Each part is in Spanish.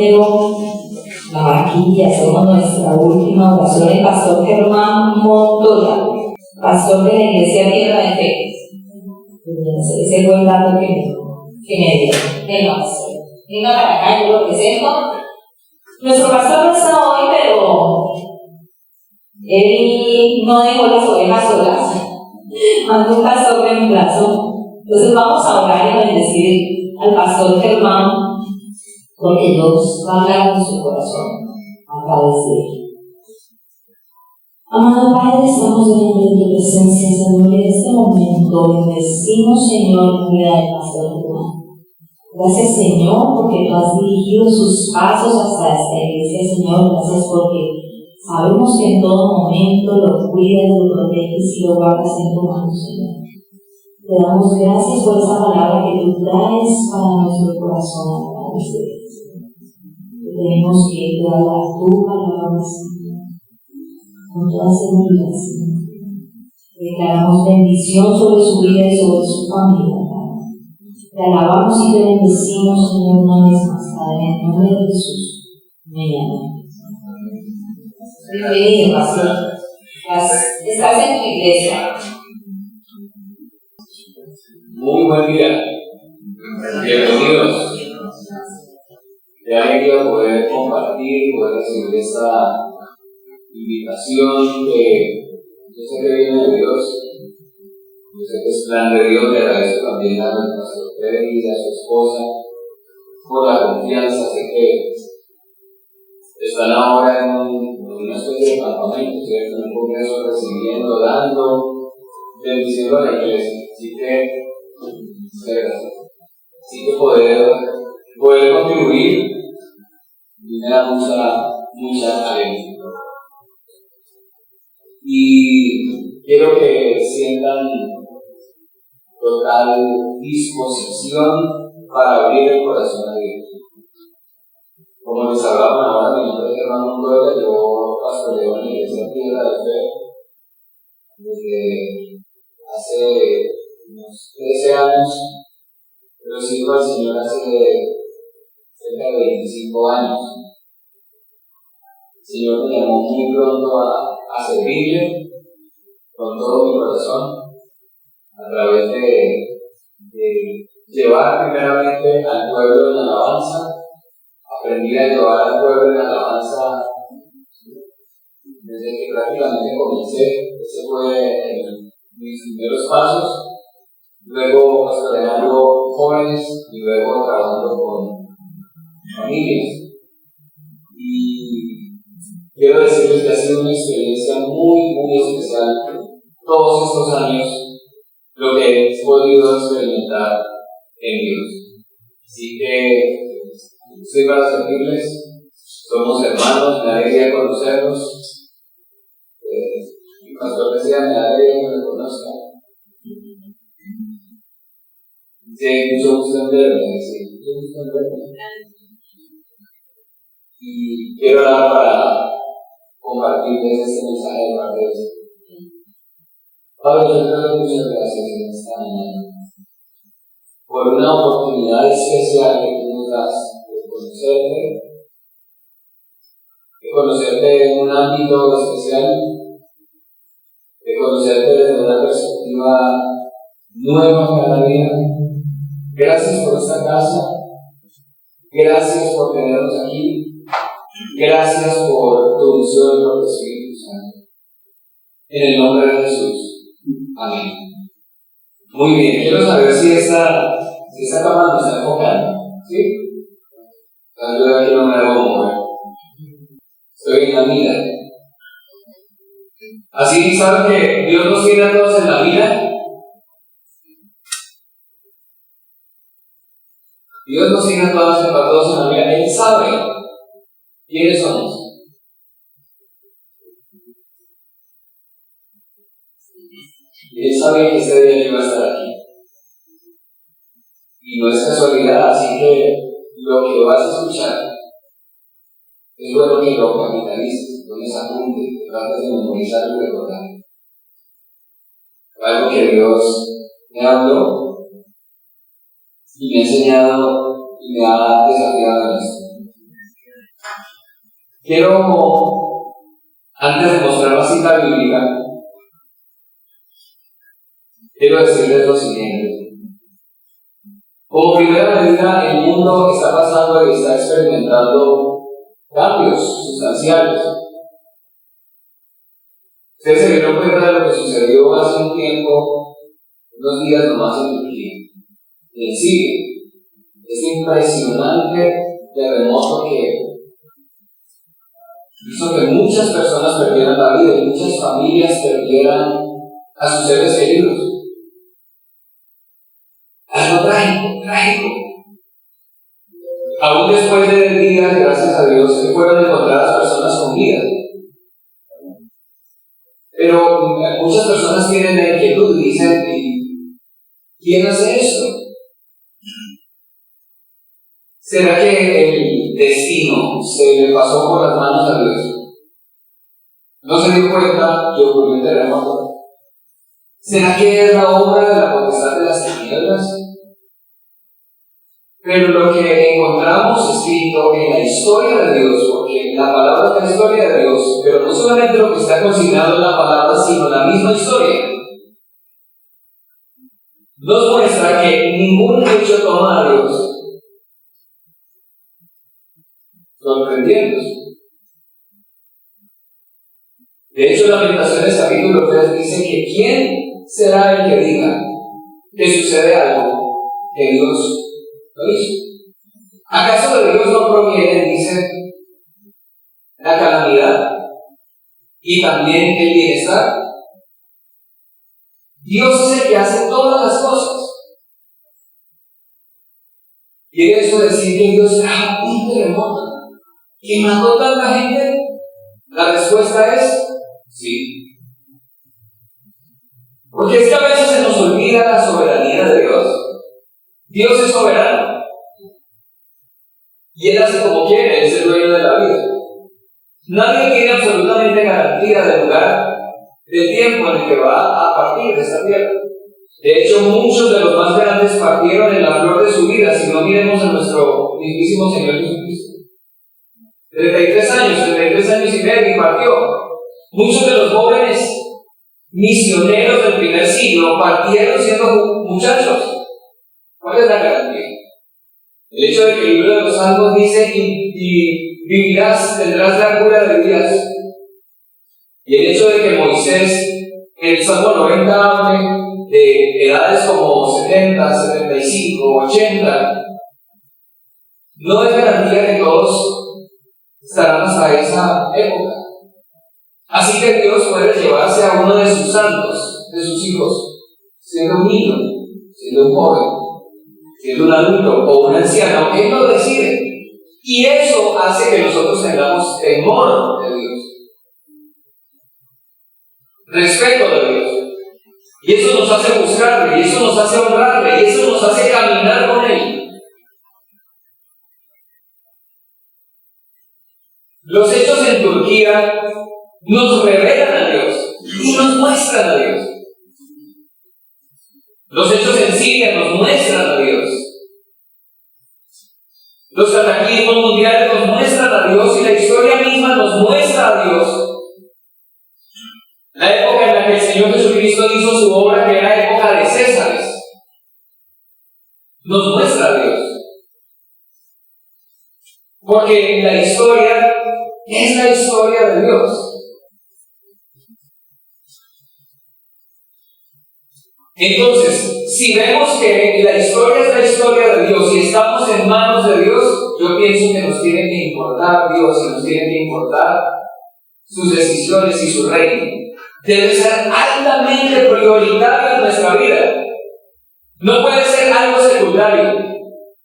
quiero aquí hacemos nuestra última oración. El pastor Germán Montoya, pastor de la Iglesia Tierra de Fe. Ese fue el dato que me dio. Venga, pastor. Venga para acá, yo lo presento. Nuestro pastor no está hoy, pero él no dejó las ovejas solas. Mandó un pastor reemplazo. Entonces vamos a orar y bendecir al pastor Germán, porque Dios va a hablar en su corazón a través de él. Amado Padre, estamos delante de tu presencia, Señor, en este momento bendecimos, Señor, vida del pastor Germán. Gracias, Señor, porque tú has dirigido sus pasos hasta esta iglesia, Señor. Gracias porque sabemos que en todo momento lo cuidas, lo proteges y lo guardas en tu mano, Señor. Te damos gracias por esa palabra que tú traes para nuestro corazón a través de él. Tenemos que hablar tu palabra, Señor, con toda seguridad, Señor. Declaramos bendición sobre su vida y sobre su familia, Padre. Te alabamos y te bendecimos, Señor, una vez más, Padre, en el nombre de Jesús. Amén. Bienvenido, pastor. Estás en tu iglesia. Muy buen día. Bienvenidos. Qué alegría poder compartir, poder recibir esta invitación que yo sé que viene de Dios. Yo sé que es plan de Dios. Le agradezco también a nuestro pastor Freddy y a su esposa por la confianza. Sé que están ahora en una especie de campamento, ¿cierto? En un congreso recibiendo, dando, bendiciendo a la iglesia. Así que, gracias. Así que poder contribuir me da mucha alegría. Y quiero que sientan total disposición para abrir el corazón a Dios. Como les hablaban ahora, mi nombre es Germán Montoya, yo pastoreo en la Iglesia Tierra de Fe desde hace unos 13 años, pero sirvo al Señor hace cerca de 25 años. El Señor me llamó muy pronto a servirle con todo mi corazón, a través de llevar primeramente al pueblo en alabanza. Aprendí a llevar al pueblo en alabanza desde que prácticamente comencé. Ese fue mis primeros pasos. Luego pastoreando jóvenes y luego trabajando con familias. Y quiero decirles que ha sido una experiencia muy especial todos estos años lo que he podido experimentar en Dios. Así que estoy para servirles, somos hermanos, me alegra conocernos. Mi pastor decía, me alegra que me conozcan. Sí, mucho gusto en verme, mucho gusto en verme. Y quiero hablar para compartirles este mensaje de parte de Dios. Padre, yo te doy muchas gracias en esta mañana por una oportunidad especial que tú nos das de conocerte en un ámbito especial, de conocerte desde una perspectiva nueva cada día. Gracias por esta casa, gracias por tenernos aquí, gracias por tu unción y por tu Espíritu Santo. En el nombre de Jesús. Amén. Muy bien, quiero saber si esta cámara nos está enfocando. ¿Sí? Yo aquí no me debo mover. Estoy en la vida. Así saben que Dios nos tiene a todos en la vida. Dios nos tiene a todos en la vida. Él sabe quiénes somos. Él sabe que este día yo iba a estar aquí. Y no es casualidad, así que lo que vas a escuchar es bueno que lo capitalices, no les apunte, que trates de memorizar y recordar. Algo que Dios me habló y me ha enseñado y me ha desafiado en esto. quiero, antes de mostrar la cita bíblica, quiero decirles lo siguiente. Como primera medida, el mundo está pasando y está experimentando cambios sustanciales. Ustedes se dieron cuenta de lo que sucedió hace un tiempo, unos días nomás en Turquía. Y sigue. Es impresionante terremoto que hizo que muchas personas perdieran la vida y muchas familias perdieran a sus seres queridos. Algo trágico. Aún después de días, gracias a Dios, fueron encontradas personas con vida. Pero muchas personas tienen la inquietud y dicen, ¿quién hace esto? ¿Será que el destino se le pasó por las manos a Dios? No se dio cuenta y ocurrió un terremoto. ¿Será que es la obra de la potestad de las tinieblas? Pero lo que encontramos escrito en la historia de Dios, porque la palabra es la historia de Dios, pero no solamente lo que está consignado en la palabra, sino la misma historia, nos muestra que ningún hecho toma a Dios sorprendiendo. De hecho, Lamentaciones capítulo 3 dice que ¿quién será el que diga que sucede algo que Dios lo hizo? ¿Acaso de Dios no proviene, dice, la calamidad y también el bienestar? Dios es el que hace todas las cosas. ¿Quiere eso decir que Dios trajo un terremoto que mató tanta gente? La respuesta es sí. Porque es que a veces se nos olvida la soberanía de Dios. Dios es soberano. Y Él hace como quiere, Él es el dueño de la vida. Nadie tiene absolutamente garantía del lugar, del tiempo en el que va a partir de esta tierra. De hecho, muchos de los más grandes partieron en la flor de su vida, si no miremos a nuestro mismísimo Señor Jesucristo. 33 años y medio y partió. Muchos de los jóvenes misioneros del primer siglo partieron siendo muchachos. ¿Cuál es la garantía? El hecho de que el libro de los Salmos dice y vivirás, tendrás largura de días. Y el hecho de que Moisés, en el Salmo 90, hable de edades como 70, 75, 80, no es garantía que todos estarán hasta esa época. Así que Dios puede llevarse a uno de sus santos, de sus hijos, siendo un niño, siendo un joven, siendo un adulto o un anciano. Él lo decide. Y eso hace que nosotros tengamos temor de Dios, respeto de Dios. Y eso nos hace buscarle, y eso nos hace honrarle, y eso nos hace caminar con Él. Los hechos en Turquía nos revelan a Dios y nos muestran a Dios. Los hechos en Siria nos muestran a Dios. Los cataclismos mundiales nos muestran a Dios y la historia misma nos muestra a Dios. La época en la que el Señor Jesucristo hizo su obra, que era época de Césares, nos muestra a Dios. Porque la historia es la historia de Dios. Entonces, si vemos que la historia es la historia de Dios y estamos en manos de Dios, yo pienso que nos tiene que importar Dios y nos tiene que importar sus decisiones y su reino. Debe ser altamente prioritario en nuestra vida. No puede ser algo secundario.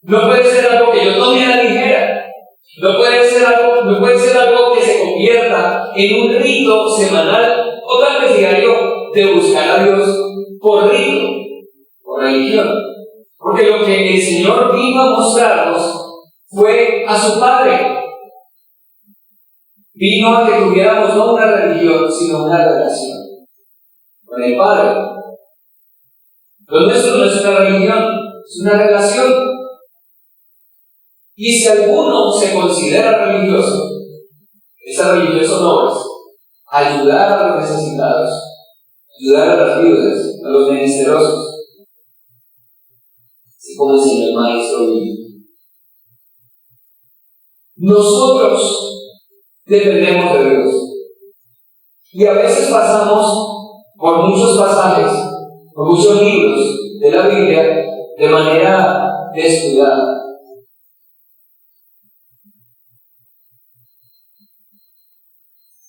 No puede ser algo que yo tome a la ligera. No puede ser algo que se convierta en un rito semanal o tal vez diario de buscar a Dios por rito, por religión. Porque lo que el Señor vino a mostrarnos fue a su Padre. Vino a que tuviéramos no una religión, sino una relación con el Padre. Lo nuestro no es una religión, es una relación. Y si alguno se considera religioso, Esta religión son obras. Ayudar a los necesitados, ayudar a las viudas, a los menesterosos. Así como enseñó el maestro bíblico. Nosotros dependemos de Dios. Y a veces pasamos por muchos pasajes, por muchos libros de la Biblia de manera descuidada.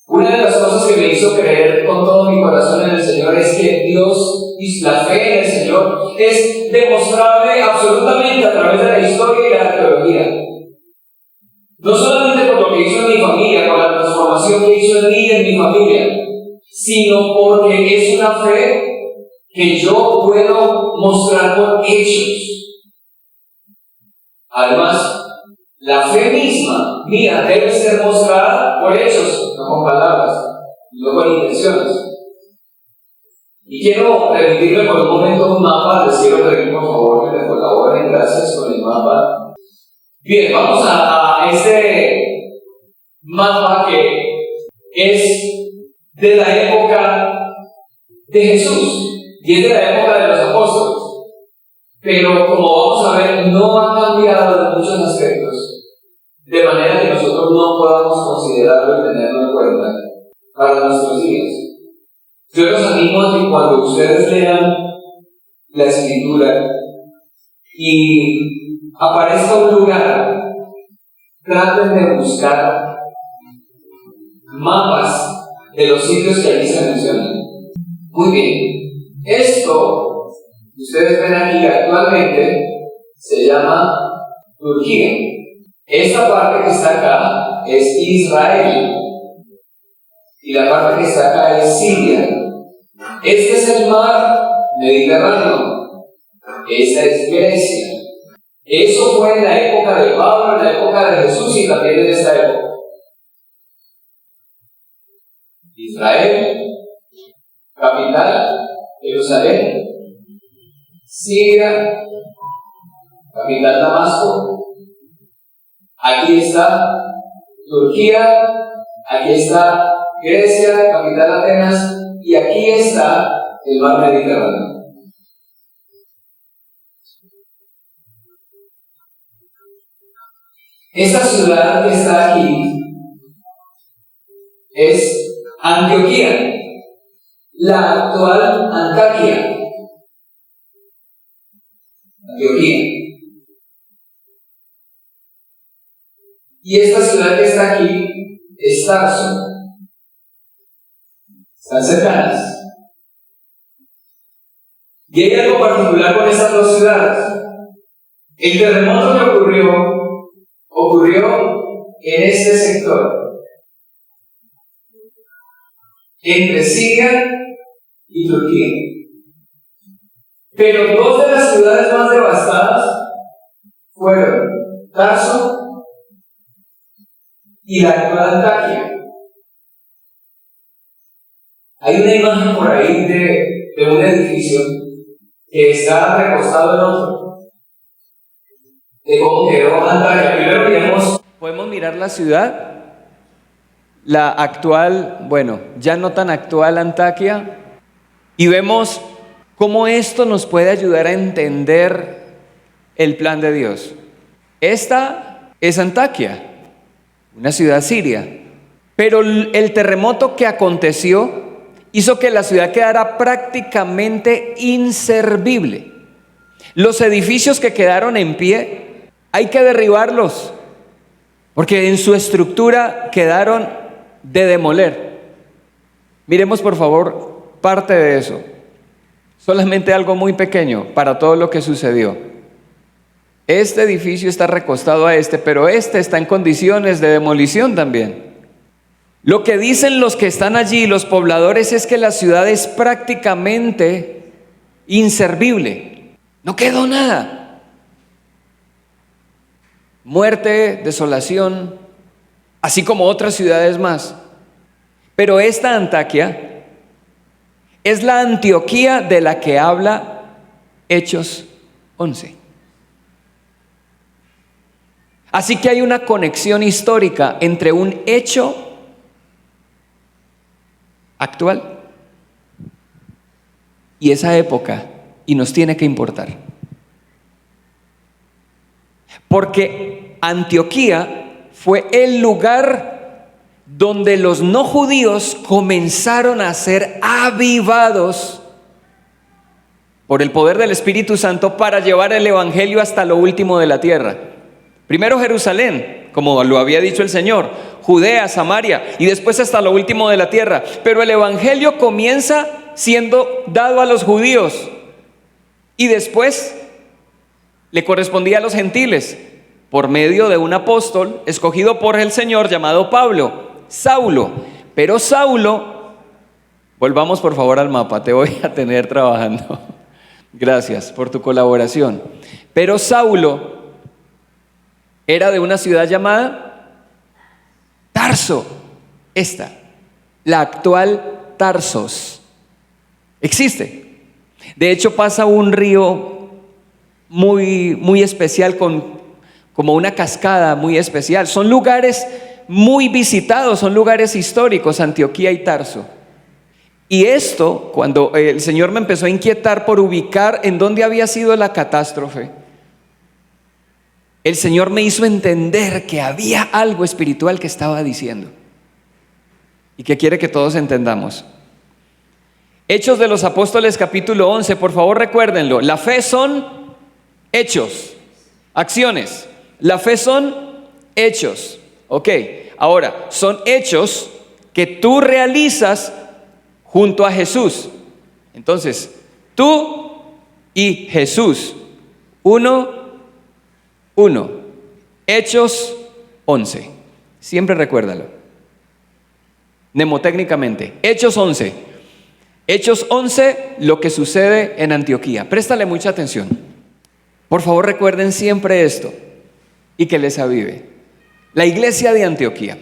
Una de las cosas que me hizo creer con todo mi corazón en el Señor es que Dios y la fe en el Señor es demostrable absolutamente a través de la historia y la arqueología. No solamente por lo que hizo en mi familia, por la transformación que hizo en mí y en mi familia, sino porque es una fe que yo puedo mostrar por hechos. Además, la fe misma mía debe ser mostrada por hechos, no con palabras, no con intenciones. Y quiero remitirme por un momento a un mapa. Les quiero pedir por favor que me colaboren, gracias, con el mapa. Bien, vamos a este mapa que es de la época de Jesús y es de la época de los apóstoles. Pero como vamos a ver, no ha cambiado en muchos aspectos, de manera que nosotros no podamos considerarlo y tenerlo en cuenta para nuestros días. Yo los animo a que cuando ustedes lean la Escritura y aparezca un lugar, traten de buscar mapas de los sitios que allí se mencionan. Muy bien, esto que ustedes ven aquí actualmente se llama Turquía. Esta parte que está acá es Israel y la parte que está acá es Siria. Este es el mar Mediterráneo. Esta es Grecia. Eso fue en la época de Pablo, en la época de Jesús y también en esta época. Israel, capital, Jerusalén. Siria, capital, Damasco. Aquí está Turquía, aquí está Grecia, capital, Atenas, y aquí está el mar Mediterráneo. Esta ciudad que está aquí es Antioquía, la actual Antaquia. Antioquía. Y esta ciudad que está aquí es Tarso. Están cercanas. Y hay algo particular con estas dos ciudades. El terremoto que ocurrió en este sector, entre Siria y Turquía. Pero dos de las ciudades más devastadas fueron Tarso y la actual Antaquia. Hay una imagen por ahí de un edificio que está recostado en otro, de cómo quedó Antaquia. Primero podemos mirar la ciudad, la actual, bueno, ya no tan actual Antaquia, y vemos cómo esto nos puede ayudar a entender el plan de Dios. Esta es Antaquia, una ciudad siria, pero el terremoto que aconteció hizo que la ciudad quedara prácticamente inservible. Los edificios que quedaron en pie hay que derribarlos, porque en su estructura quedaron de demoler. Miremos por favor parte de eso, solamente algo muy pequeño para todo lo que sucedió. Este edificio está recostado a este, pero este está en condiciones de demolición también. Lo que dicen los que están allí, los pobladores, es que la ciudad es prácticamente inservible. No quedó nada. Muerte, desolación, así como otras ciudades más. Pero esta Antaquia es la Antioquía de la que habla Hechos 11. Así que hay una conexión histórica entre un hecho actual. Y esa época, y nos tiene que importar. Porque Antioquía fue el lugar donde los no judíos comenzaron a ser avivados por el poder del Espíritu Santo para llevar el evangelio hasta lo último de la tierra. Primero Jerusalén, como lo había dicho el Señor, Judea, Samaria, y después hasta lo último de la tierra. Pero el evangelio comienza siendo dado a los judíos y después le correspondía a los gentiles por medio de un apóstol escogido por el Señor llamado Pablo, Saulo. Pero Saulo, volvamos por favor al mapa, te voy a tener trabajando. Gracias por tu colaboración. Pero Saulo era de una ciudad llamada Tarso, la actual Tarsos. Existe. De hecho pasa un río muy especial como una cascada muy especial. Son lugares muy visitados, son lugares históricos, Antioquía y Tarso. Y esto, cuando el Señor me empezó a inquietar por ubicar en dónde había sido la catástrofe, el Señor me hizo entender que había algo espiritual que estaba diciendo y que quiere que todos entendamos. Hechos de los Apóstoles capítulo 11, por favor recuérdenlo. La fe son hechos, acciones. La fe son hechos. Ok, ahora, son hechos que tú realizas junto a Jesús. Entonces, tú y Jesús, uno. Hechos 11. Siempre recuérdalo. Mnemotécnicamente. Hechos 11. Hechos 11, lo que sucede en Antioquía. Préstale mucha atención. Por favor, recuerden siempre esto y que les avive. La iglesia de Antioquía.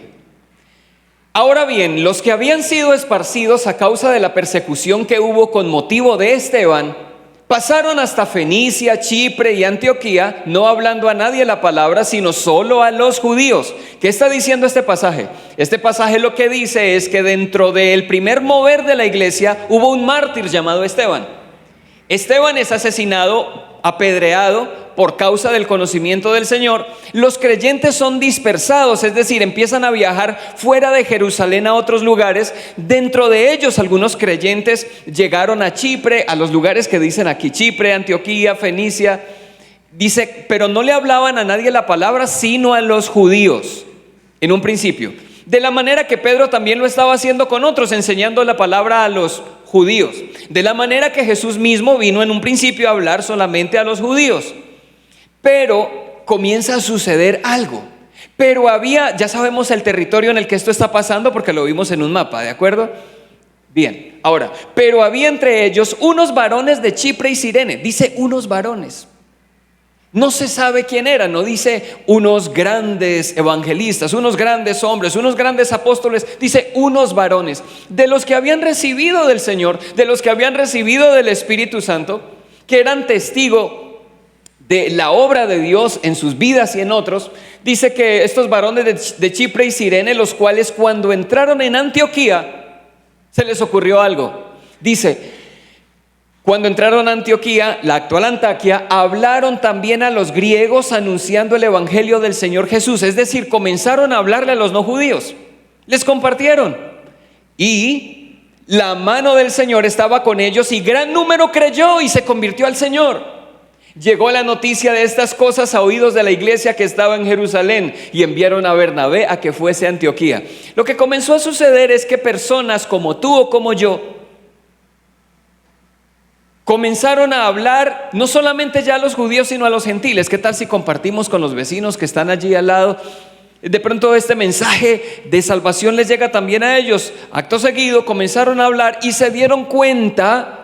Ahora bien, los que habían sido esparcidos a causa de la persecución que hubo con motivo de Esteban, pasaron hasta Fenicia, Chipre y Antioquía, no hablando a nadie la palabra, sino solo a los judíos. ¿Qué está diciendo este pasaje? Este pasaje lo que dice es que dentro del primer mover de la iglesia hubo un mártir llamado Esteban. Esteban es asesinado, apedreado por causa del conocimiento del Señor. Los creyentes son dispersados, es decir, empiezan a viajar fuera de Jerusalén a otros lugares. Dentro de ellos algunos creyentes llegaron a Chipre, a los lugares que dicen aquí, Chipre, Antioquía, Fenicia. Dice, pero no le hablaban a nadie la palabra, sino a los judíos, en un principio. De la manera que Pedro también lo estaba haciendo con otros, enseñando la palabra a los judíos. De la manera que Jesús mismo vino en un principio a hablar solamente a los judíos. Pero comienza a suceder algo. Pero ya sabemos el territorio en el que esto está pasando porque lo vimos en un mapa, ¿de acuerdo? Bien, ahora, pero había entre ellos unos varones de Chipre y Cirene. Dice unos varones. No se sabe quién eran, no dice unos grandes evangelistas, unos grandes hombres, unos grandes apóstoles, dice unos varones, de los que habían recibido del Señor, de los que habían recibido del Espíritu Santo, que eran testigo de la obra de Dios en sus vidas y en otros. Dice que estos varones de Chipre y Cirene, los cuales cuando entraron en Antioquía, se les ocurrió algo. Dice, cuando entraron a Antioquía, la actual Antaquia, hablaron también a los griegos anunciando el evangelio del Señor Jesús. Es decir, comenzaron a hablarle a los no judíos. Les compartieron. Y la mano del Señor estaba con ellos y gran número creyó y se convirtió al Señor. Llegó la noticia de estas cosas a oídos de la iglesia que estaba en Jerusalén y enviaron a Bernabé a que fuese a Antioquía. Lo que comenzó a suceder es que personas como tú o como yo comenzaron a hablar no solamente ya a los judíos sino a los gentiles. ¿Qué tal si compartimos con los vecinos que están allí al lado? De pronto este mensaje de salvación les llega también a ellos. Acto seguido comenzaron a hablar y se dieron cuenta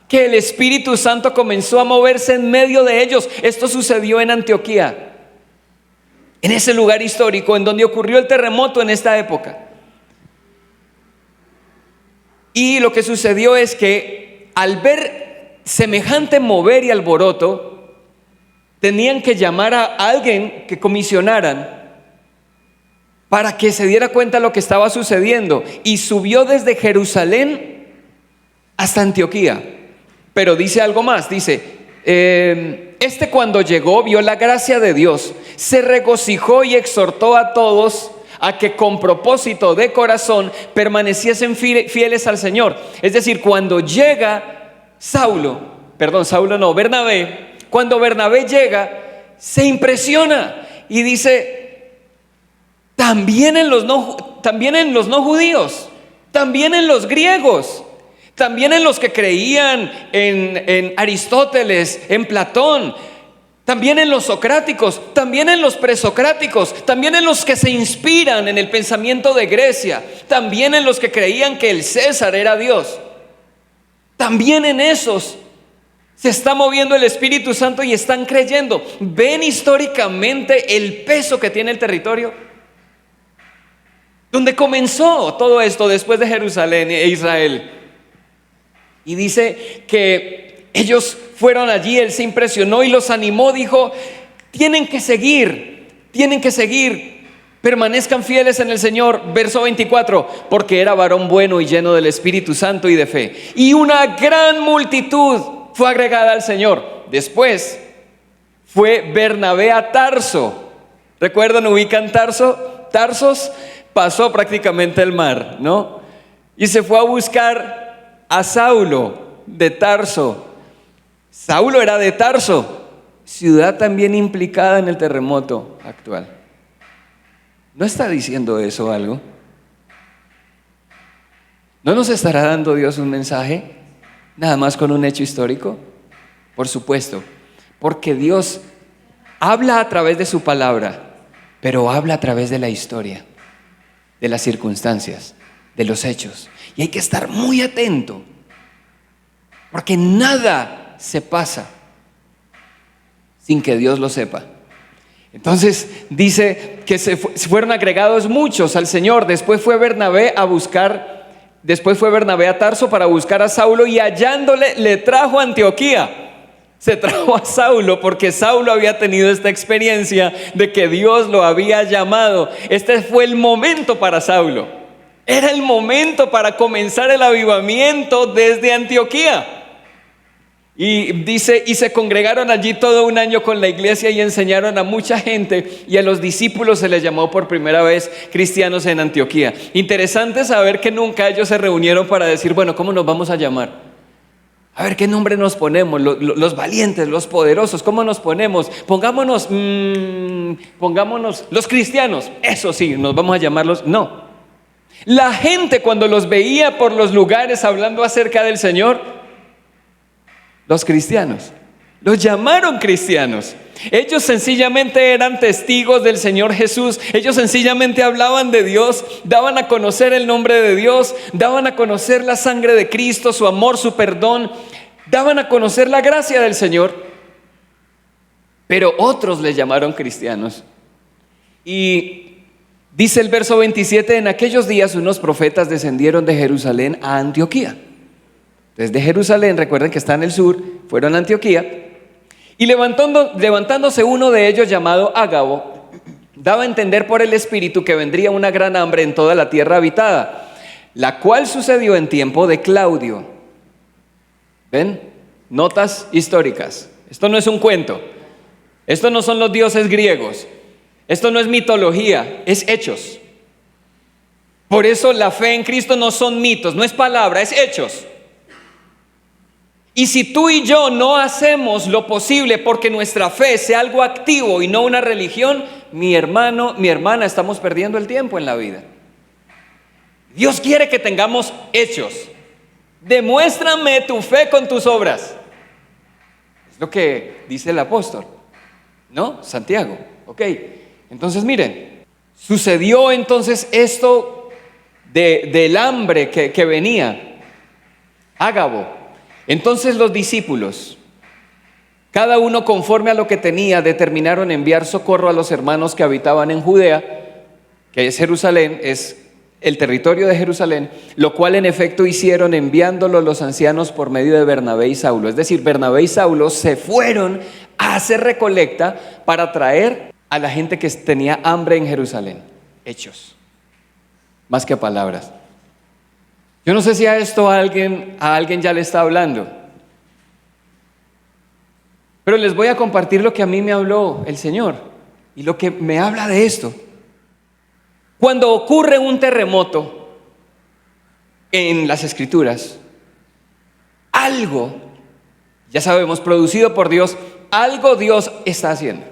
que el Espíritu Santo comenzó a moverse en medio de ellos. Esto sucedió en Antioquía, en ese lugar histórico en donde ocurrió el terremoto en esta época. Y lo que sucedió es que al ver semejante mover y alboroto, tenían que llamar a alguien que comisionaran para que se diera cuenta de lo que estaba sucediendo, y subió desde Jerusalén hasta Antioquía. Pero dice algo más, dice, cuando llegó vio la gracia de Dios, se regocijó y exhortó a todos a que con propósito de corazón permaneciesen fieles al Señor. Es decir, cuando llega Bernabé, cuando Bernabé llega, se impresiona y dice, también en los no judíos, también en los griegos, también en los que creían en Aristóteles, en Platón, también en los socráticos, también en los presocráticos, también en los que se inspiran en el pensamiento de Grecia, también en los que creían que el César era Dios, también en esos se está moviendo el Espíritu Santo y están creyendo. ¿Ven históricamente el peso que tiene el territorio? Donde comenzó todo esto después de Jerusalén e Israel. Y dice que ellos fueron allí, él se impresionó y los animó, dijo, tienen que seguir, permanezcan fieles en el Señor. Verso 24, porque era varón bueno y lleno del Espíritu Santo y de fe, y una gran multitud fue agregada al Señor. Después fue Bernabé a Tarso. ¿Recuerdan? ¿Ubican Tarso? Tarsos pasó prácticamente el mar, ¿no? Y se fue a buscar a Saulo de Tarso. Saulo era de Tarso, ciudad también implicada en el terremoto actual. ¿No está diciendo eso algo? ¿No nos estará dando Dios un mensaje nada más con un hecho histórico? Por supuesto, porque Dios habla a través de su palabra, pero habla a través de la historia, de las circunstancias, de los hechos. Y hay que estar muy atento, porque nada se pasa sin que Dios lo sepa. Entonces dice que se fueron agregados muchos al Señor. Después fue Bernabé a Tarso para buscar a Saulo, y hallándole le trajo a Antioquía. Se trajo a Saulo porque Saulo había tenido esta experiencia de que Dios lo había llamado. Este fue el momento para Saulo. Era el momento para comenzar el avivamiento desde Antioquía. Y dice, y se congregaron allí todo un año con la iglesia y enseñaron a mucha gente, y a los discípulos se les llamó por primera vez cristianos en Antioquía. Interesante saber que nunca ellos se reunieron para decir, bueno, ¿cómo nos vamos a llamar? A ver, ¿qué nombre nos ponemos? Los valientes, los poderosos, ¿cómo nos ponemos? Pongámonos los cristianos. Eso sí, nos vamos a llamarlos. No. La gente, cuando los veía por los lugares hablando acerca del Señor, los cristianos, los llamaron cristianos. Ellos sencillamente eran testigos del Señor Jesús. Ellos sencillamente hablaban de Dios, daban a conocer el nombre de Dios, daban a conocer la sangre de Cristo, su amor, su perdón, daban a conocer la gracia del Señor. Pero otros les llamaron cristianos. Y dice el verso 27, en aquellos días unos profetas descendieron de Jerusalén a Antioquía. Desde Jerusalén, recuerden que está en el sur, fueron a Antioquía, y levantándose uno de ellos llamado Ágabo, daba a entender por el Espíritu que vendría una gran hambre en toda la tierra habitada, la cual sucedió en tiempo de Claudio. ¿Ven? Notas históricas. Esto no es un cuento, esto no son los dioses griegos, esto no es mitología, es hechos. Por eso la fe en Cristo no son mitos, no es palabra, es hechos. Y si tú y yo no hacemos lo posible porque nuestra fe sea algo activo y no una religión, mi hermano, mi hermana, estamos perdiendo el tiempo en la vida. Dios quiere que tengamos hechos. Demuéstrame tu fe con tus obras. Es lo que dice el apóstol, ¿no? Santiago. Ok, entonces miren, sucedió entonces esto del hambre que venía. Ágabo. Entonces los discípulos, cada uno conforme a lo que tenía, determinaron enviar socorro a los hermanos que habitaban en Judea, que es Jerusalén, es el territorio de Jerusalén, lo cual en efecto hicieron, enviándolo los ancianos por medio de Bernabé y Saulo. Es decir, Bernabé y Saulo se fueron a hacer recolecta para traer a la gente que tenía hambre en Jerusalén. hechos, más que palabras. Yo no sé si a esto a alguien ya le está hablando, pero les voy a compartir lo que a mí me habló el Señor y lo que me habla de esto. Cuando ocurre un terremoto en las Escrituras, algo, ya sabemos, producido por Dios, algo Dios está haciendo.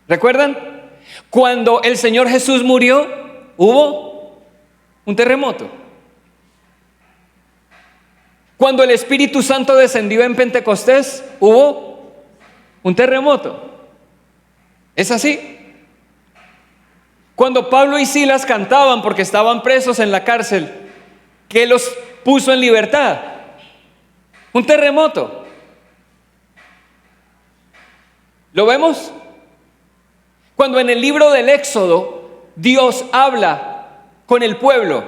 ¿Recuerdan? Cuando el Señor Jesús murió, hubo un terremoto. Cuando el Espíritu Santo descendió en Pentecostés, hubo un terremoto. ¿Es así? Cuando Pablo y Silas cantaban porque estaban presos en la cárcel, ¿qué los puso en libertad? Un terremoto. ¿Lo vemos? Cuando en el libro del Éxodo Dios habla con el pueblo,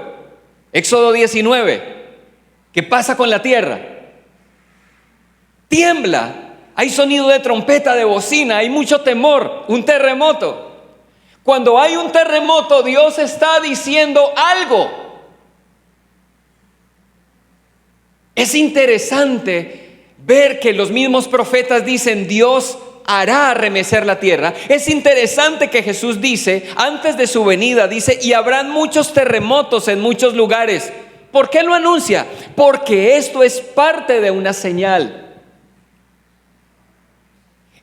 Éxodo 19, ¿qué pasa con la tierra? Tiembla, hay sonido de trompeta, de bocina, hay mucho temor, un terremoto. Cuando hay un terremoto, Dios está diciendo algo. Es interesante ver que los mismos profetas dicen, Dios hará arremecer la tierra. Es interesante que Jesús dice, antes de su venida, dice, y habrán muchos terremotos en muchos lugares. ¿Por qué lo anuncia? Porque esto es parte de una señal.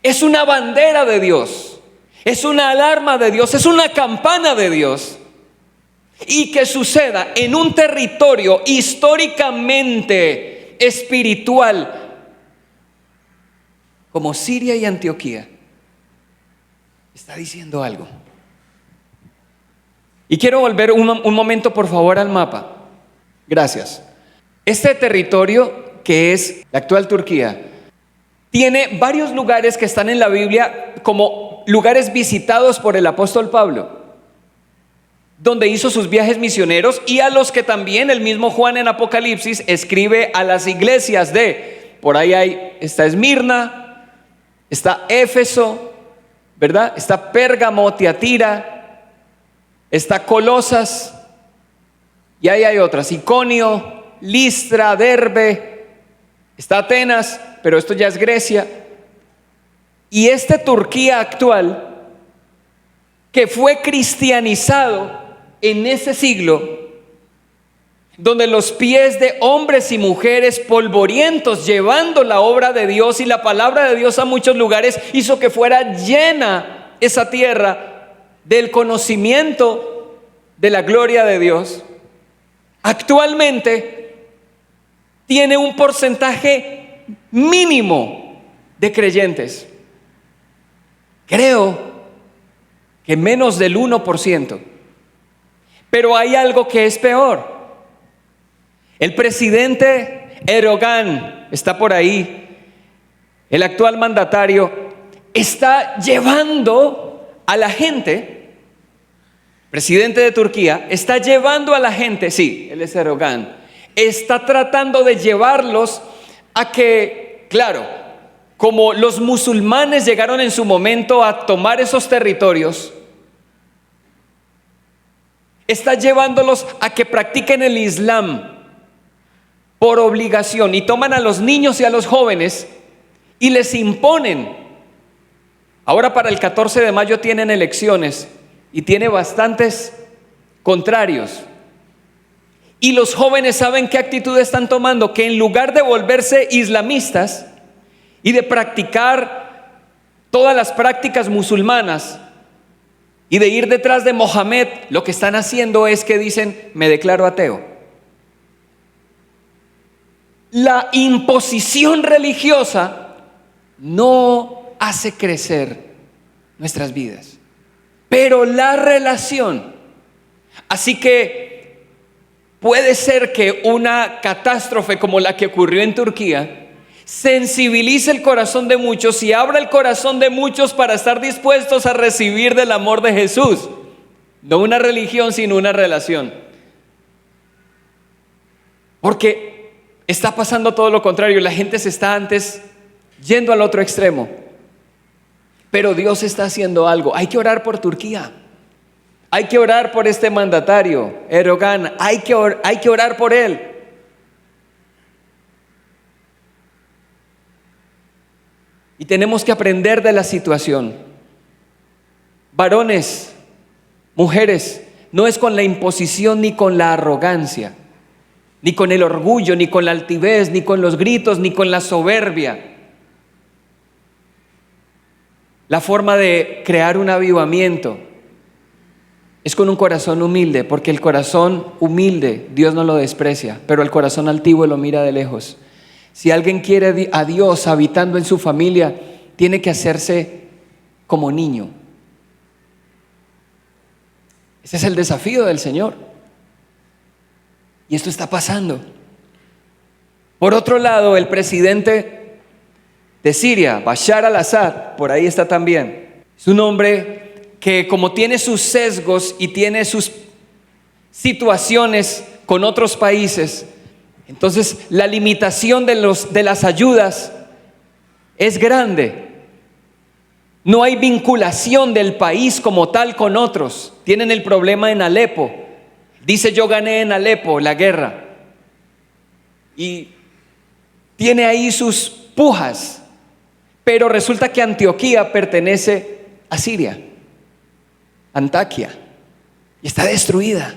Es una bandera de Dios, es una alarma de Dios, es una campana de Dios. Y que suceda en un territorio históricamente espiritual como Siria y Antioquía, está diciendo algo. Y quiero volver un momento por favor al mapa. Gracias. Este territorio, que es la actual Turquía, tiene varios lugares que están en la Biblia como lugares visitados por el apóstol Pablo, donde hizo sus viajes misioneros, y a los que también el mismo Juan en Apocalipsis escribe a las iglesias de, por ahí está Esmirna, está Éfeso, ¿verdad? Está Pérgamo, Tiatira, está Colosas, y ahí hay otras, Iconio, Listra, Derbe, está Atenas, pero esto ya es Grecia. Y esta Turquía actual, que fue cristianizado en ese siglo, donde los pies de hombres y mujeres polvorientos llevando la obra de Dios y la palabra de Dios a muchos lugares, hizo que fuera llena esa tierra del conocimiento de la gloria de Dios. Actualmente tiene un porcentaje mínimo de creyentes. Creo que menos del 1%. Pero hay algo que es peor. El presidente Erdogan está por ahí. El actual mandatario está llevando a la gente, presidente de Turquía, está llevando a la gente, sí, él es Erdogan, está tratando de llevarlos a que, claro, como los musulmanes llegaron en su momento a tomar esos territorios, está llevándolos a que practiquen el Islam por obligación, y toman a los niños y a los jóvenes y les imponen. Ahora para el 14 de mayo tienen elecciones y tiene bastantes contrarios. Y los jóvenes saben qué actitud están tomando, que en lugar de volverse islamistas y de practicar todas las prácticas musulmanas y de ir detrás de Mohammed, lo que están haciendo es que dicen, me declaro ateo. La imposición religiosa no hace crecer nuestras vidas, pero la relación. Así que puede ser que una catástrofe como la que ocurrió en Turquía sensibilice el corazón de muchos y abra el corazón de muchos para estar dispuestos a recibir del amor de Jesús. No una religión, sino una relación. Porque está pasando todo lo contrario. La gente se está antes yendo al otro extremo. Pero Dios está haciendo algo. Hay que orar por Turquía. Hay que orar por este mandatario, Erdogan. Hay que orar por él. Y tenemos que aprender de la situación. Varones, mujeres, no es con la imposición ni con la arrogancia, ni con el orgullo, ni con la altivez, ni con los gritos, ni con la soberbia. La forma de crear un avivamiento es con un corazón humilde, porque el corazón humilde Dios no lo desprecia, pero el corazón altivo lo mira de lejos. Si alguien quiere a Dios habitando en su familia, tiene que hacerse como niño. Ese es el desafío del Señor. Y esto está pasando. Por otro lado, el presidente de Siria, Bashar al-Assad, por ahí está también. Es un hombre que, como tiene sus sesgos y tiene sus situaciones con otros países, entonces la limitación de las ayudas es grande. No hay vinculación del país como tal con otros. Tienen el problema en Alepo. Dice: yo gané en Alepo la guerra. Y tiene ahí sus pujas. Pero resulta que Antioquía pertenece a Siria. Antaquia. Y está destruida.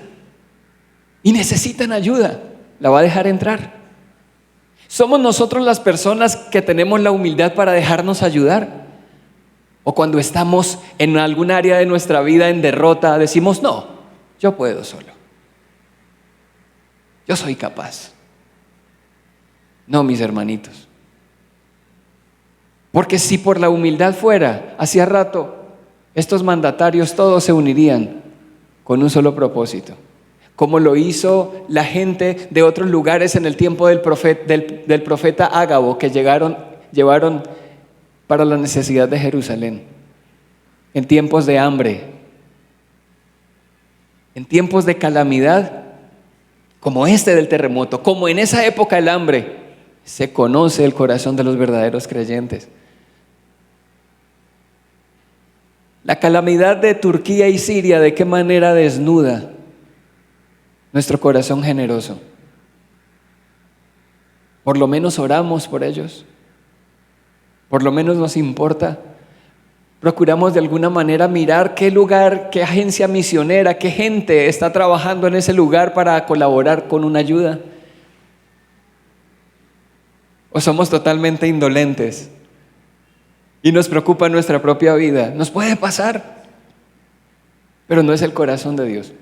Y necesitan ayuda. La va a dejar entrar. ¿Somos nosotros las personas que tenemos la humildad para dejarnos ayudar? O cuando estamos en algún área de nuestra vida en derrota, decimos: no, yo puedo solo. Yo soy capaz. No, mis hermanitos. Porque si por la humildad fuera, hacía rato, estos mandatarios todos se unirían con un solo propósito. Como lo hizo la gente de otros lugares en el tiempo del profeta Ágabo, que llevaron para la necesidad de Jerusalén, en tiempos de hambre, en tiempos de calamidad, como este del terremoto, como en esa época el hambre, se conoce el corazón de los verdaderos creyentes. La calamidad de Turquía y Siria, ¿de qué manera desnuda nuestro corazón generoso? Por lo menos oramos por ellos. Por lo menos nos importa. Procuramos de alguna manera mirar qué lugar, qué agencia misionera, qué gente está trabajando en ese lugar para colaborar con una ayuda. O somos totalmente indolentes y nos preocupa nuestra propia vida. Nos puede pasar, pero no es el corazón de Dios.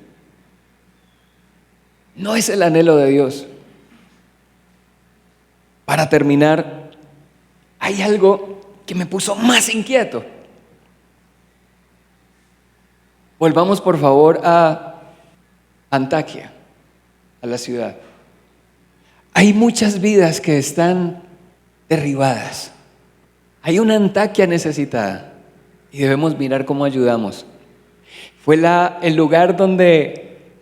No es el anhelo de Dios. Para terminar, hay algo que me puso más inquieto. Volvamos por favor a Antaquia, a la ciudad. Hay muchas vidas que están derribadas. Hay una Antaquia necesitada y debemos mirar cómo ayudamos. Fue el lugar donde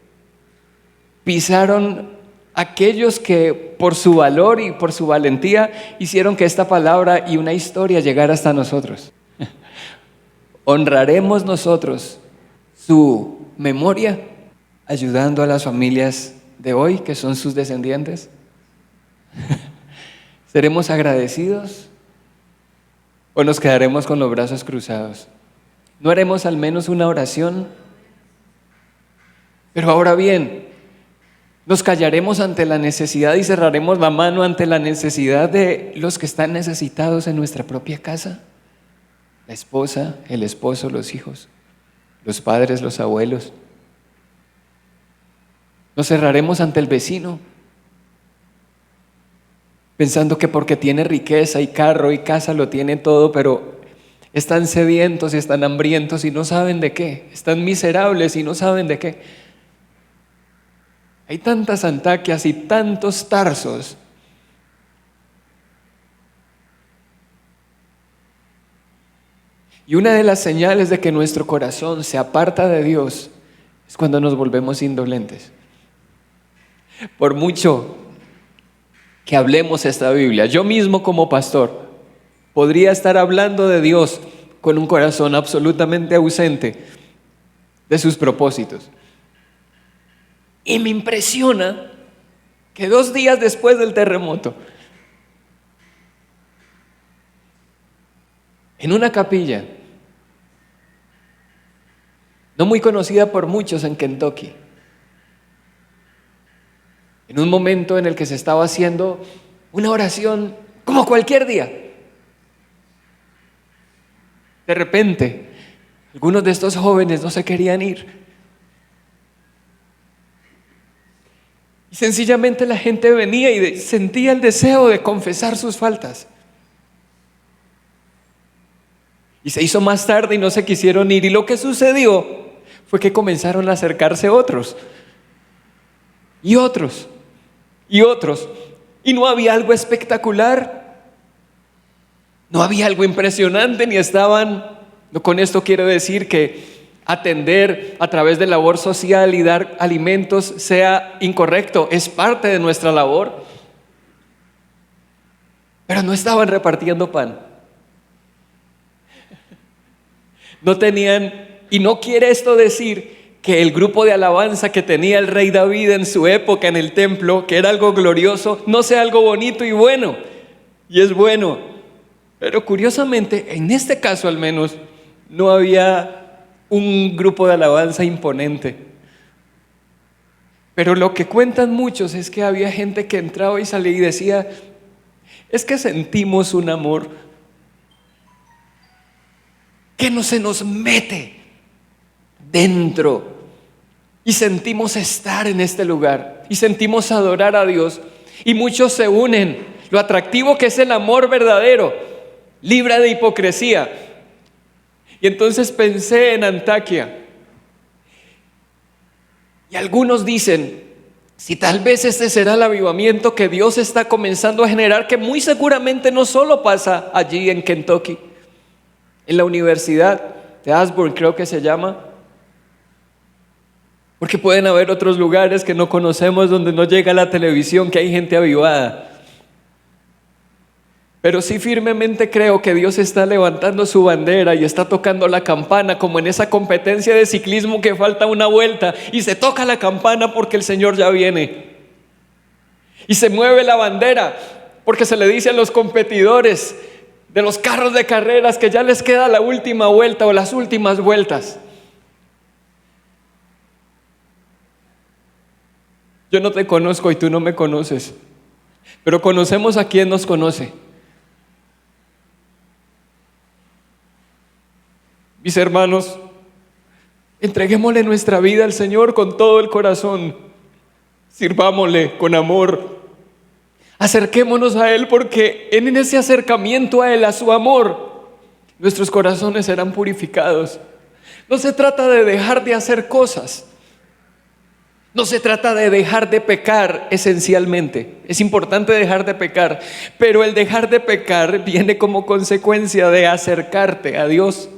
pisaron aquellos que por su valor y por su valentía hicieron que esta palabra y una historia llegara hasta nosotros. ¿Honraremos nosotros su memoria ayudando a las familias de hoy que son sus descendientes? ¿Seremos agradecidos o nos quedaremos con los brazos cruzados? ¿No haremos al menos una oración? Pero ahora bien, ¿nos callaremos ante la necesidad y cerraremos la mano ante la necesidad de los que están necesitados en nuestra propia casa? La esposa, el esposo, los hijos, los padres, los abuelos. ¿Nos cerraremos ante el vecino, pensando que porque tiene riqueza y carro y casa lo tiene todo, pero están sedientos y están hambrientos y no saben de qué? Están miserables y no saben de qué. Hay tantas Antaquias y tantos Tarsos. Y una de las señales de que nuestro corazón se aparta de Dios es cuando nos volvemos indolentes. Por mucho que hablemos esta Biblia, yo mismo como pastor podría estar hablando de Dios con un corazón absolutamente ausente de sus propósitos. Y me impresiona que 2 días después del terremoto, en una capilla, no muy conocida por muchos en Kentucky, en un momento en el que se estaba haciendo una oración como cualquier día, de repente, algunos de estos jóvenes no se querían ir. Y sencillamente la gente venía y sentía el deseo de confesar sus faltas. Y se hizo más tarde y no se quisieron ir. Y lo que sucedió fue que comenzaron a acercarse otros. Y otros. Y otros. Y no había algo espectacular. No había algo impresionante, ni estaban... No, con esto quiero decir que atender a través de labor social y dar alimentos sea incorrecto. Es parte de nuestra labor. Pero no estaban repartiendo pan. No tenían, y no quiere esto decir que el grupo de alabanza que tenía el rey David en su época en el templo, que era algo glorioso, no sea algo bonito y bueno. Y es bueno. Pero curiosamente, en este caso al menos, no había un grupo de alabanza imponente. Pero lo que cuentan muchos es que había gente que entraba y salía y decía, es que sentimos un amor que no se nos mete dentro y sentimos estar en este lugar y sentimos adorar a Dios y muchos se unen. Lo atractivo que es el amor verdadero, libre de hipocresía. Y entonces pensé en Antaquia y algunos dicen, si tal vez este será el avivamiento que Dios está comenzando a generar, que muy seguramente no solo pasa allí en Kentucky, en la Universidad de Asbury creo que se llama, porque pueden haber otros lugares que no conocemos donde no llega la televisión, que hay gente avivada. Pero sí firmemente creo que Dios está levantando su bandera y está tocando la campana, como en esa competencia de ciclismo que falta una vuelta y se toca la campana porque el Señor ya viene. Y se mueve la bandera porque se le dice a los competidores de los carros de carreras que ya les queda la última vuelta o las últimas vueltas. Yo no te conozco y tú no me conoces, pero conocemos a quien nos conoce. Mis hermanos, entreguémosle nuestra vida al Señor con todo el corazón. Sirvámosle con amor. Acerquémonos a Él porque en ese acercamiento a Él, a su amor, nuestros corazones serán purificados. No se trata de dejar de hacer cosas. No se trata de dejar de pecar esencialmente. Es importante dejar de pecar, pero el dejar de pecar viene como consecuencia de acercarte a Dios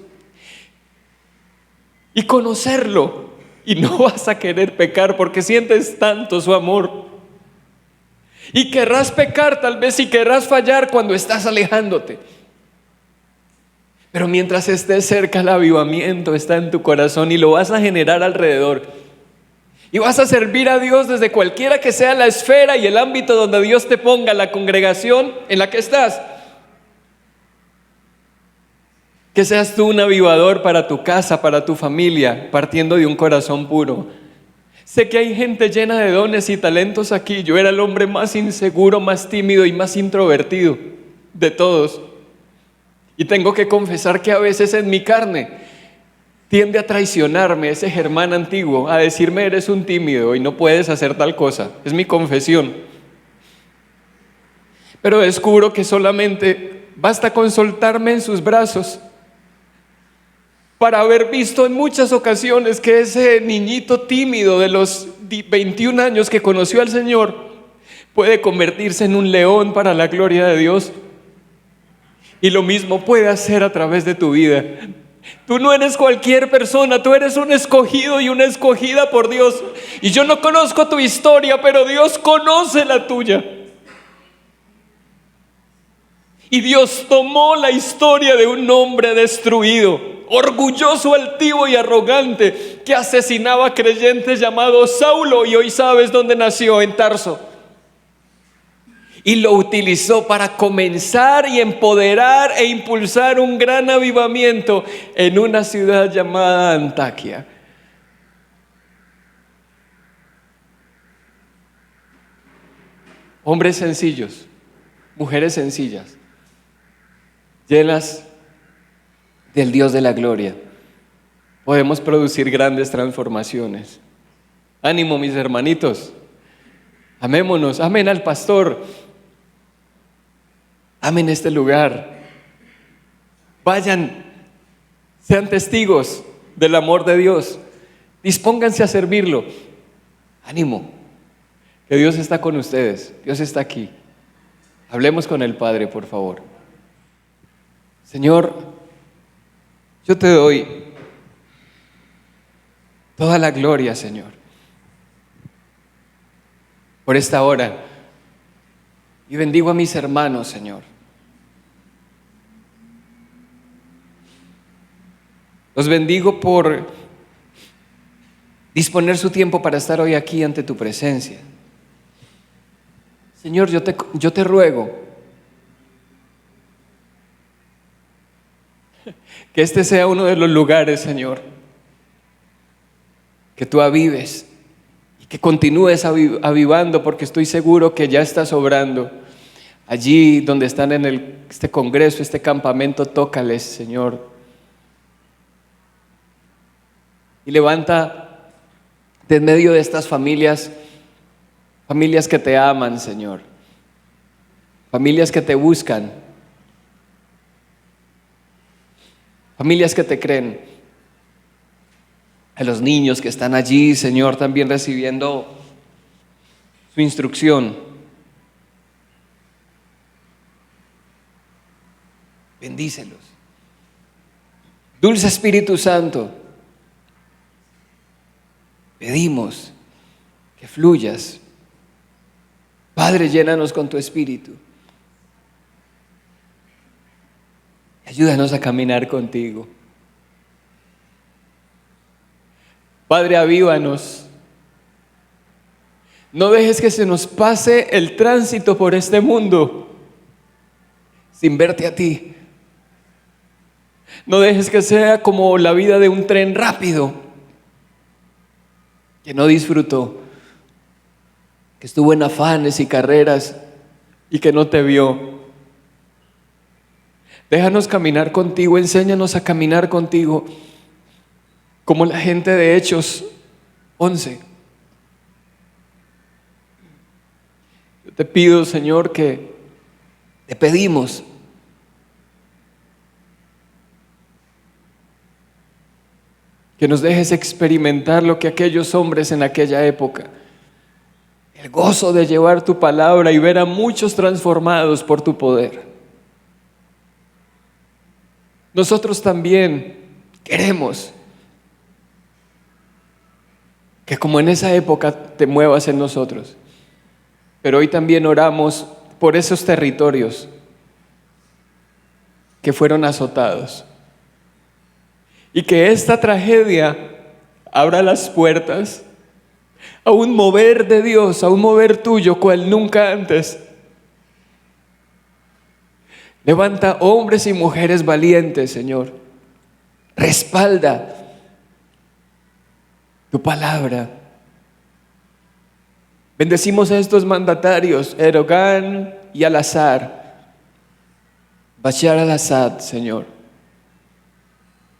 y conocerlo, y no vas a querer pecar porque sientes tanto su amor y querrás pecar tal vez y querrás fallar cuando estás alejándote, pero mientras estés cerca el avivamiento está en tu corazón y lo vas a generar alrededor y vas a servir a Dios desde cualquiera que sea la esfera y el ámbito donde Dios te ponga, la congregación en la que estás. Que seas tú un avivador para tu casa, para tu familia, partiendo de un corazón puro. Sé que hay gente llena de dones y talentos aquí. Yo era el hombre más inseguro, más tímido y más introvertido de todos. Y tengo que confesar que a veces en mi carne tiende a traicionarme ese Germán antiguo, a decirme eres un tímido y no puedes hacer tal cosa. Es mi confesión. Pero descubro que solamente basta con soltarme en sus brazos para haber visto en muchas ocasiones que ese niñito tímido de los 21 años que conoció al Señor puede convertirse en un león para la gloria de Dios. Y lo mismo puede hacer a través de tu vida. Tú no eres cualquier persona, tú eres un escogido y una escogida por Dios. Y yo no conozco tu historia, pero Dios conoce la tuya. Y Dios tomó la historia de un hombre destruido, orgulloso, altivo y arrogante, que asesinaba creyentes, llamado Saulo, y hoy sabes dónde nació, en Tarso. Y lo utilizó para comenzar y empoderar e impulsar un gran avivamiento en una ciudad llamada Antaquia. Hombres sencillos, mujeres sencillas, llenas del Dios de la gloria, podemos producir grandes transformaciones. Ánimo, mis hermanitos, amémonos, amen al pastor, amen este lugar, vayan, sean testigos del amor de Dios, dispónganse a servirlo. Ánimo, que Dios está con ustedes, Dios está aquí. Hablemos con el Padre, por favor. Señor, yo te doy toda la gloria, Señor, por esta hora, y bendigo a mis hermanos, Señor. Los bendigo por disponer su tiempo para estar hoy aquí ante tu presencia. Señor, yo te ruego que este sea uno de los lugares, Señor, que tú avives y que continúes avivando, porque estoy seguro que ya estás obrando. Allí donde están en este congreso, este campamento, tócales, Señor. Y levanta de en medio de estas familias que te aman, Señor. Familias que te buscan. Familias que te creen. A los niños que están allí, Señor, también recibiendo su instrucción. Bendícelos. Dulce Espíritu Santo, pedimos que fluyas. Padre, llénanos con tu Espíritu. Ayúdanos a caminar contigo. Padre, avívanos. No dejes que se nos pase el tránsito por este mundo sin verte a ti. No dejes que sea como la vida de un tren rápido que no disfrutó, que estuvo en afanes y carreras y que no te vio. Déjanos caminar contigo, enséñanos a caminar contigo como la gente de Hechos 11. Yo te pido, Señor, que te pedimos que nos dejes experimentar lo que aquellos hombres en aquella época, el gozo de llevar tu palabra y ver a muchos transformados por tu poder. Nosotros también queremos que como en esa época te muevas en nosotros, pero hoy también oramos por esos territorios que fueron azotados. Y que esta tragedia abra las puertas a un mover de Dios, a un mover tuyo, cual nunca antes. Levanta hombres y mujeres valientes, Señor. Respalda tu palabra. Bendecimos a estos mandatarios, Erdogan y Al-Azhar, Bashar al-Assad, Señor.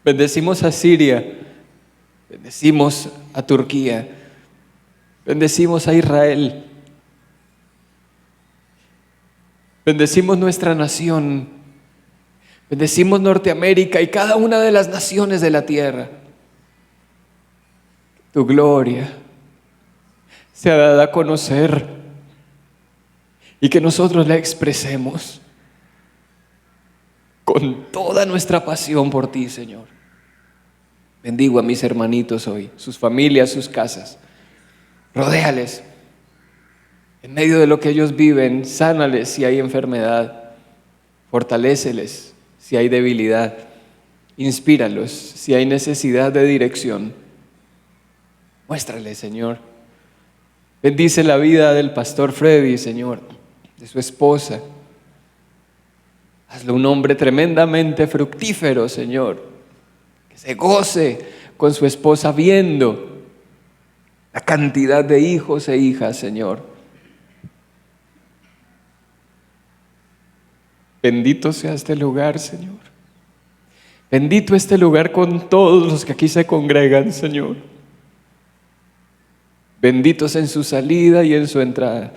Bendecimos a Siria, bendecimos a Turquía, bendecimos a Israel, bendecimos nuestra nación, bendecimos Norteamérica y cada una de las naciones de la tierra. Tu gloria sea dada a conocer y que nosotros la expresemos con toda nuestra pasión por ti, Señor. Bendigo a mis hermanitos hoy, sus familias, sus casas. Rodéales. En medio de lo que ellos viven, sánales si hay enfermedad, Fortaléceles si hay debilidad. Inspíralos si hay necesidad de dirección. Muéstrale, Señor. Bendice la vida del pastor Freddy, Señor, de su esposa. Hazlo un hombre tremendamente fructífero, Señor, que se goce con su esposa viendo la cantidad de hijos e hijas, Señor. Bendito sea este lugar, Señor. Bendito este lugar con todos los que aquí se congregan, Señor. Benditos en su salida y en su entrada.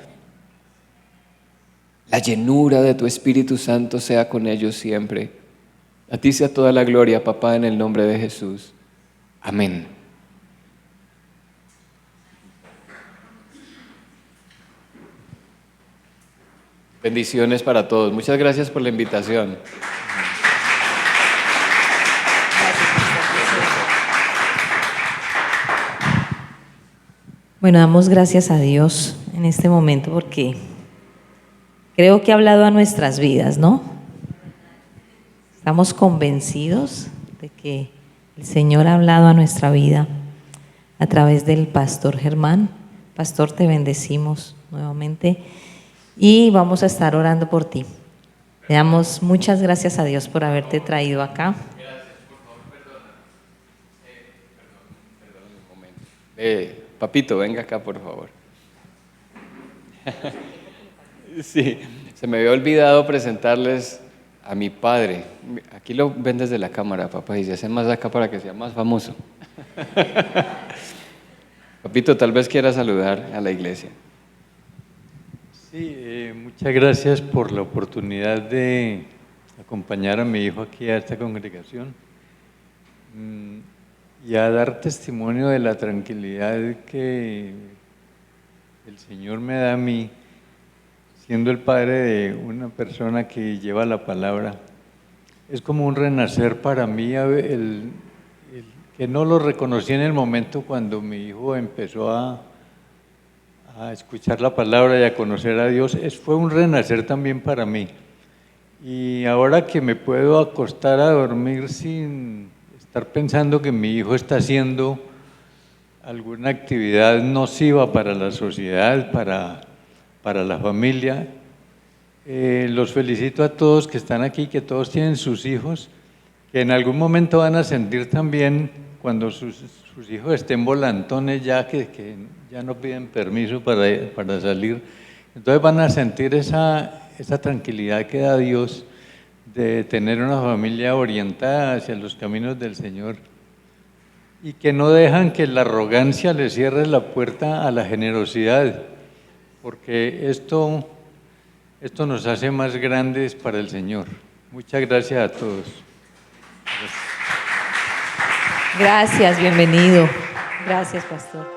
La llenura de tu Espíritu Santo sea con ellos siempre. A ti sea toda la gloria, Papá, en el nombre de Jesús. Amén. Bendiciones para todos. Muchas gracias por la invitación. Bueno, damos gracias a Dios en este momento porque creo que ha hablado a nuestras vidas, ¿no? Estamos convencidos de que el Señor ha hablado a nuestra vida a través del pastor Germán. Pastor, te bendecimos nuevamente y vamos a estar orando por ti. Le damos muchas gracias a Dios por haberte traído acá. Papito, venga acá, por favor. Sí, se me había olvidado presentarles a mi padre. Aquí lo ven desde la cámara, papá, y se hace más acá para que sea más famoso. Papito, tal vez quiera saludar a la iglesia. Sí, muchas gracias por la oportunidad de acompañar a mi hijo aquí a esta congregación y a dar testimonio de la tranquilidad que el Señor me da a mí, siendo el padre de una persona que lleva la palabra. Es como un renacer para mí, el que no lo reconocí en el momento cuando mi hijo empezó a escuchar la palabra y a conocer a Dios. Fue un renacer también para mí. Y ahora que me puedo acostar a dormir sin estar pensando que mi hijo está haciendo alguna actividad nociva para la sociedad, para la familia, los felicito a todos que están aquí, que todos tienen sus hijos, que en algún momento van a sentir también cuando sus hijos estén volantones ya, que ya no piden permiso para salir. Entonces van a sentir esa tranquilidad que da Dios de tener una familia orientada hacia los caminos del Señor y que no dejan que la arrogancia les cierre la puerta a la generosidad, porque esto nos hace más grandes para el Señor. Muchas gracias a todos. Gracias, bienvenido. Gracias, pastor.